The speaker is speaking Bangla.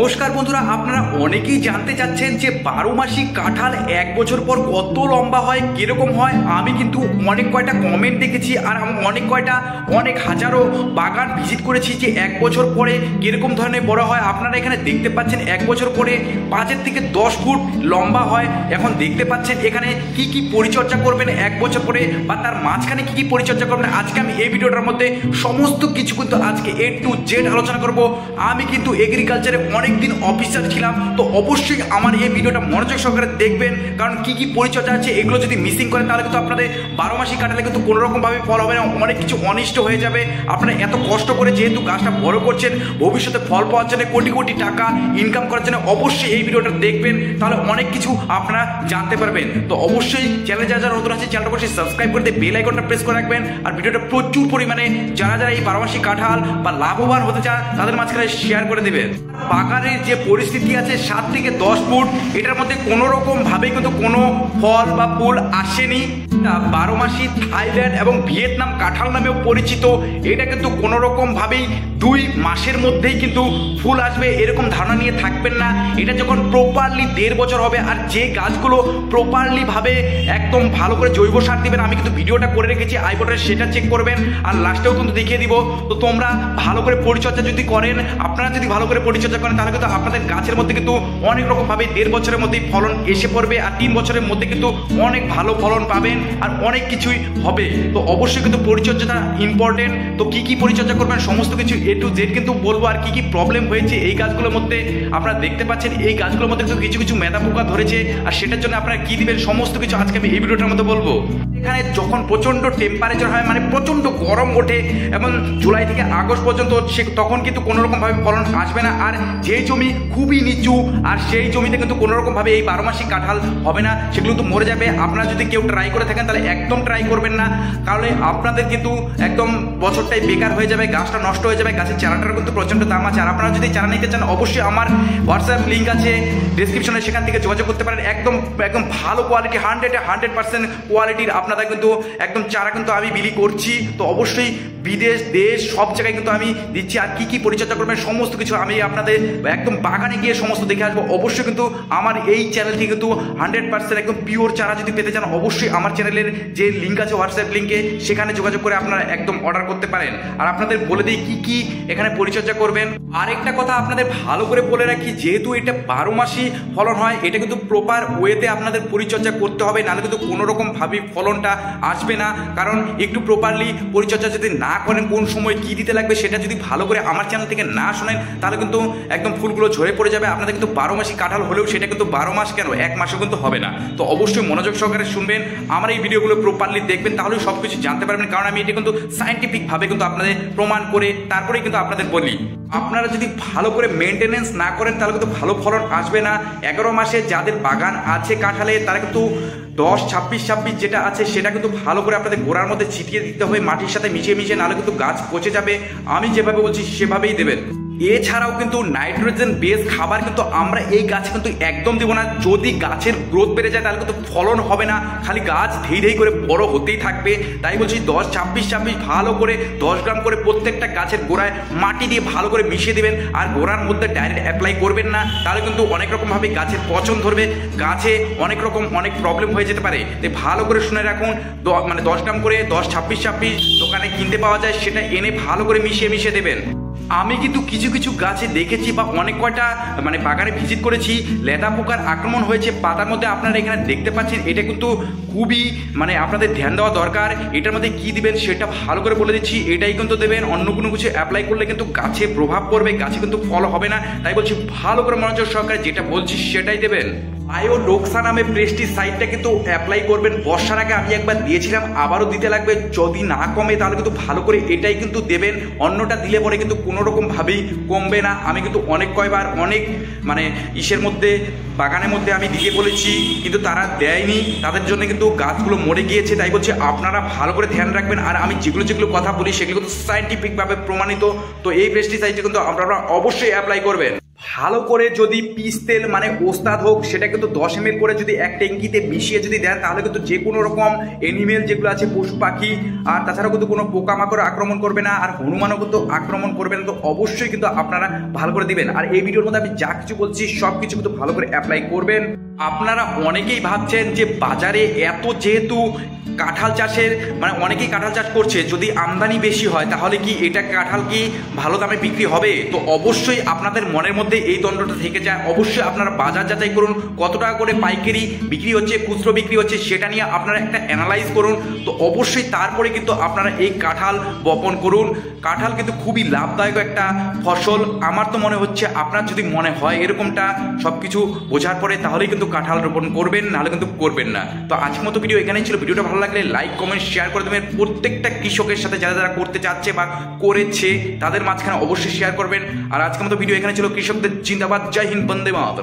নমস্কার বন্ধুরা, আপনারা অনেকেই জানতে চাচ্ছেন যে 12 মাসি কাঁঠাল 1 বছর পর কত লম্বা হয়, কিরকম হয়। আমি কিন্তু অনেক কয়টা কমেন্ট দেখেছি আর অনেক হাজারো বাগান ভিজিট করেছি যে 1 বছর পরে কিরকম ধরনের বড় হয়। আপনারা এখানে দেখতে পাচ্ছেন 1 বছর পরে 5 থেকে 10 ফুট লম্বা হয়। এখন দেখতে পাচ্ছেন এখানে কি কি পরিচর্যা করবেন 1 বছর পরে, বা তার মাঝখানে কি কি পরিচর্যা করবেন। আজকে আমি এই ভিডিওটার মধ্যে সমস্ত কিছু কিন্তু আজকে A to Z আলোচনা করব। আমি কিন্তু এগ্রিকালচারে অনেকদিন অফিসার ছিলাম, তো অবশ্যই আমার এই ভিডিওটা মনোযোগ সহকারে দেখবেন, কারণ কি কি পরিচর্যা আছে এগুলো যদি মিসিং করেন তাহলে কিন্তু আপনাদের 12 মাসি কাঁঠালে কিন্তু কোনো রকমভাবে ফল হবে না, অনেক কিছু অনিষ্ট হয়ে যাবে। আপনারা এত কষ্ট করে যেহেতু গাছটা বড় করছেন, ভবিষ্যতে ফল পাওয়ার জন্য কোটি কোটি টাকা ইনকাম করার জন্য অবশ্যই এই ভিডিওটা দেখবেন, তাহলে অনেক কিছু আপনারা জানতে পারবেন। তো অবশ্যই চ্যানেলে যারা যারা নতুন আছে চ্যানেলটা অবশ্যই সাবস্ক্রাইব করে দিয়ে বেল আইকনটা প্রেস করে রাখবেন, আর ভিডিওটা প্রচুর পরিমাণে যারা যারা এই 12 মাসি কাঁঠাল বা লাভবান হতে চান তাদের মাঝখানে শেয়ার করে দেবেন। বাগানের যে পরিস্থিতি আছে 7 থেকে 10 ফুট, এটার মধ্যে কোনো রকম ভাবে কিন্তু কোনো ফল বা ফুল আসেনি। 12 মাসি থাইল্যান্ড এবং ভিয়েতনাম কাঁঠাল নামেও পরিচিত। এটা কিন্তু কোনো রকম ভাবেই 2 মাসের মধ্যেই কিন্তু ফুল আসবে এরকম ধারণা নিয়ে থাকবেন না। এটা যখন প্রপারলি 1.5 বছর হবে, আর যে গাছগুলো প্রপারলি ভাবে একদম ভালো করে জৈব সার দিবেন, আমি কিন্তু ভিডিওটা করে রেখেছি আই বাটনে, সেটা চেক করবেন, আর লাস্টেও কিন্তু দেখিয়ে দিব। তো তোমরা ভালো করে পরিচর্যা যদি করেন, আপনারা যদি ভালো করে পরিচর্যা করেন তাহলে কিন্তু আপনাদের গাছের মধ্যে কিন্তু অনেক রকম ভাবে 1.5 বছরের মধ্যেই ফলন এসে পড়বে, আর 3 বছরের মধ্যে কিন্তু অনেক ভালো ফলন পাবেন, আর অনেক কিছুই হবে। তো অবশ্যই কিন্তু পরিচর্যাটা ইম্পর্টেন্ট। তো কি কি পরিচর্যা করবেন সমস্ত কিছু A to Z কিন্তু বলবো, আর কি কি প্রবলেম হয়েছে এই গাছগুলোর মধ্যে। আপনারা দেখতে পাচ্ছেন এই গাছগুলোর মধ্যে কিন্তু কিছু কিছু মেদা পোকা ধরেছে, আর সেটার জন্য আপনারা কি দিবেন সমস্ত কিছু আজকে আমি এই ভিডিওটার মধ্যে বলবো। এখানে যখন প্রচন্ড টেম্পারেচার হয়, মানে প্রচন্ড গরম ওঠে, এবং জুলাই থেকে আগস্ট পর্যন্ত, তখন কিন্তু কোনো রকম ভাবে ফলন আসবে না। আর যে জমি খুবই নিচু, আর সেই জমিতে কিন্তু কোনো রকম ভাবে এই 12 মাসি কাঁঠাল হবে না, সেগুলো তো মরে যাবে। আপনারা যদি কেউ ট্রাই করে থাকেন তাহলে একদম ট্রাই করবেন না, কারণ আপনাদের কিন্তু একদম বছরটাই বেকার হয়ে যাবে, গাছটা নষ্ট হয়ে যাবে। গাছের চারাটার কিন্তু প্রচন্ড দাম আছে, আর আপনারা যদি চারা নিতে চান অবশ্যই আমার হোয়াটসঅ্যাপ লিঙ্ক আছে ডেসক্রিপশনে, সেখান থেকে যোগাযোগ করতে পারেন। একদম ভালো কোয়ালিটি, 100% কোয়ালিটির আপনাদের কিন্তু একদম চারা কিন্তু আমি বিলি করছি। তো অবশ্যই বিদেশ দেশ সব জায়গায় কিন্তু আমি দিচ্ছি, আর কি কি পরিচর্যা করবেন সমস্ত কিছু আমি আপনাদের একদম বাগানে গিয়ে সমস্ত দেখে আসবো। অবশ্যই কিন্তু আমার এই চ্যানেল থেকে কিন্তু 100% একদম পিওর চারা যদি পেতে চান অবশ্যই আমার চ্যানেলের যে লিঙ্ক আছে হোয়াটসঅ্যাপ লিঙ্কে, সেখানে যোগাযোগ করে আপনারা একদম অর্ডার করতে পারেন। আর আপনাদের বলে দিই কি কি এখানে পরিচর্যা করবেন। আরেকটা কথা আপনাদের ভালো করে বলে রাখি, যেহেতু এটা 12 মাসি ফলন হয়, এটা কিন্তু প্রপার ওয়েতে আপনাদের পরিচর্যা করতে হবে, নাহলে কিন্তু কোনো রকম ভাবে ফলনটা আসবে না। কারণ একটু প্রপারলি পরিচর্যা যদি না করেন, কোন সময় কি দিতে লাগবে সেটা যদি ভালো করে আমার চ্যানেল থেকে না শোনেন, তাহলে কিন্তু একদম ফুলগুলো ঝরে পড়ে যাবে। আপনাদের কিন্তু 12 মাসি কাঁঠাল হলেও সেটা কিন্তু 12 মাস কেন 1 মাসও কিন্তু হবে না। তো অবশ্যই মনোযোগ সহকারে শুনবেন, আমার এই ভিডিওগুলো প্রপারলি দেখবেন, তাহলে সব কিছু জানতে পারবেন। কারণ আমি এটা কিন্তু সায়েন্টিফিক ভাবে কিন্তু আপনাদের প্রমাণ করে তারপরেই কিন্তু আপনাদের বলি। আপনারা যদি ভালো করে মেনটেনেন্স না করেন তাহলে কিন্তু ভালো ফলন আসবে না। 11 মাসে যাদের বাগান আছে কাঁঠালে, তারা কিন্তু 10-26-26 যেটা আছে সেটা কিন্তু ভালো করে আপনাদের গোড়ার মধ্যে ছিটিয়ে দিতে হবে, মাটির সাথে মিশিয়ে, নাহলে কিন্তু গাছ পচে যাবে। আমি যেভাবে বলছি সেভাবেই দেবেন। এছাড়াও কিন্তু নাইট্রোজেন বেস খাবার কিন্তু আমরা এই গাছে কিন্তু একদম দেবো না। যদি গাছের গ্রোথ বেড়ে যায় তাহলে কিন্তু ফলন হবে না, খালি গাছ ধীরে ধীরে করে বড় হতেই থাকবে। তাই বলছি 10-26-26 ভালো করে 10 গ্রাম করে প্রত্যেকটা গাছের গোড়ায় মাটি দিয়ে ভালো করে মিশিয়ে দেবেন, আর গোড়ার মধ্যে ডাইরেক্ট অ্যাপ্লাই করবেন না, তাহলে কিন্তু অনেক রকমভাবে গাছের পচন ধরবে, গাছে অনেক প্রবলেম হয়ে যেতে পারে। তাই ভালো করে শুনে রাখুন, 10 গ্রাম করে 10-26-26 দোকানে কিনতে পাওয়া যায়, সেটা এনে ভালো করে মিশিয়ে দেবেন। আমি কিন্তু কিছু কিছু গাছে দেখেছি বা অনেক কয়টা বাগানে ভিজিট করেছি, লেদা পোকার আক্রমণ হয়েছে পাতার মধ্যে। আপনারা এখানে দেখতে পাচ্ছেন, এটা কিন্তু খুবই আপনাদের ধ্যান দেওয়া দরকার। এটার মধ্যে কি দিবেন সেটা ভালো করে বলে দিচ্ছি, এটাই কিন্তু দেবেন। অন্য কোনো কিছু অ্যাপ্লাই করলে কিন্তু গাছে প্রভাব পড়বে, গাছে কিন্তু ফল হবে না। তাই বলছি ভালো করে মনোযোগ সহকারে যেটা বলছি সেটাই দেবেন। বায়োডোক্সা নামে পেস্টিসাইডটা কিন্তু অ্যাপ্লাই করবেন। বর্ষার আগে আমি একবার দিয়েছিলাম, আবারও দিতে লাগবে। যদি না কমে তাহলে কিন্তু ভালো করে এটাই কিন্তু দেবেন। অন্যটা দিলে পরে কিন্তু কোনো রকম ভাবেই কমবে না। আমি কিন্তু অনেক কয়বার অনেক ইসের মধ্যে বাগানের মধ্যে আমি দিতে বলেছি, কিন্তু তারা দেয়নি, তাদের জন্য কিন্তু গাছগুলো মরে গিয়েছে। তাই বলছি আপনারা ভালো করে ধ্যান রাখবেন। আর আমি যেগুলো কথা বলি সেগুলো কিন্তু সায়েন্টিফিকভাবে প্রমাণিত। তো এই পেস্টিসাইডটা কিন্তু আপনারা অবশ্যই অ্যাপ্লাই করবেন। ভালো করে যদি পিস তেল মানে ওস্তাদ হোক, সেটা কিন্তু 10 ml করে যদি এক ট্যাঙ্কিতে মিশিয়ে যদি দেন, তাহলে কিন্তু যে কোনো রকম এনিমেল যেগুলো আছে পশু পাখি আর তাছাড়াও কিন্তু কোনো পোকামাকড় আক্রমণ করবে না, আর হনুমানও কিন্তু আক্রমণ করবে না। তো অবশ্যই কিন্তু আপনারা ভালো করে দিবেন। আর এই ভিডিওর মধ্যে আমি যা কিছু বলছি সব কিছু কিন্তু ভালো করে অ্যাপ্লাই করবেন। আপনারা অনেকেই ভাবছেন যে বাজারে এত যেহেতু কাঁঠাল চাষের মানে অনেকেই কাঁঠাল চাষ করছে, যদি আমদানি বেশি হয় তাহলে কি এটা কাঁঠাল কি ভালো দামে বিক্রি হবে? তো অবশ্যই আপনাদের মনের মধ্যে এই দ্বন্দ্বটা থেকে যায়। অবশ্যই আপনারা বাজার যাচাই করুন, কত টাকা করে পাইকারি বিক্রি হচ্ছে, খুচরো বিক্রি হচ্ছে, সেটা নিয়ে আপনারা একটা অ্যানালাইজ করুন। তো অবশ্যই তারপরে কিন্তু আপনারা এই কাঁঠাল বপন করুন। কাঁঠাল কিন্তু খুবই লাভদায়ক একটা ফসল। আমার তো মনে হচ্ছে আপনার যদি মনে হয় এরকমটা সব কিছু বোঝার পরে, তাহলেই কিন্তু কাঁঠাল রোপণ করবেন, নাহলে কিন্তু করবেন না। তো আজকের মতো ভিডিও এখানেই ছিল। ভিডিওটা ভালো লাগলে লাইক কমেন্ট শেয়ার করে দেবেন। প্রত্যেকটা কৃষকের সাথে যারা যারা করতে চাচ্ছে বা করেছে তাদের মাঝখানে অবশ্যই শেয়ার করবেন। আর আজকের মতো ভিডিও এখানে ছিল। কৃষকদের জিন্দাবাদ, জয় হিন্দ, বন্দে মাতরম।